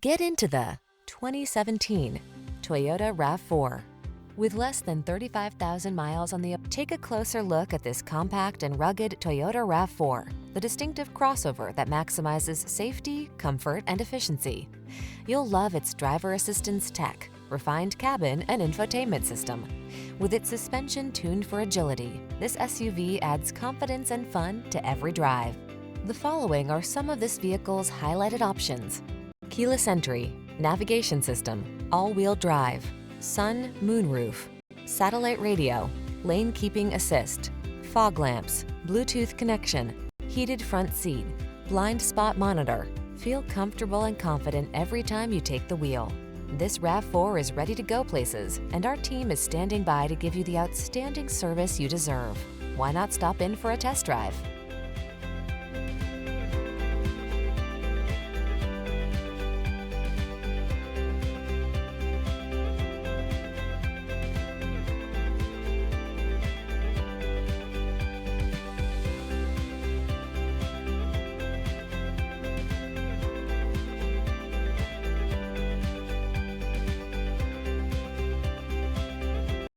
Get into the 2017 Toyota RAV4. With less than 35,000 miles on the take a closer look at this compact and rugged Toyota RAV4, the distinctive crossover that maximizes safety, comfort, and efficiency. You'll love its driver assistance tech, refined cabin, and infotainment system. With its suspension tuned for agility, this SUV adds confidence and fun to every drive. The following are some of this vehicle's highlighted options: keyless entry, navigation system, all-wheel drive, moonroof, satellite radio, lane keeping assist, fog lamps, Bluetooth connection, heated front seat, blind spot monitor. Feel comfortable and confident every time you take the wheel. This RAV4 is ready to go places, and our team is standing by to give you the outstanding service you deserve. Why not stop in for a test drive?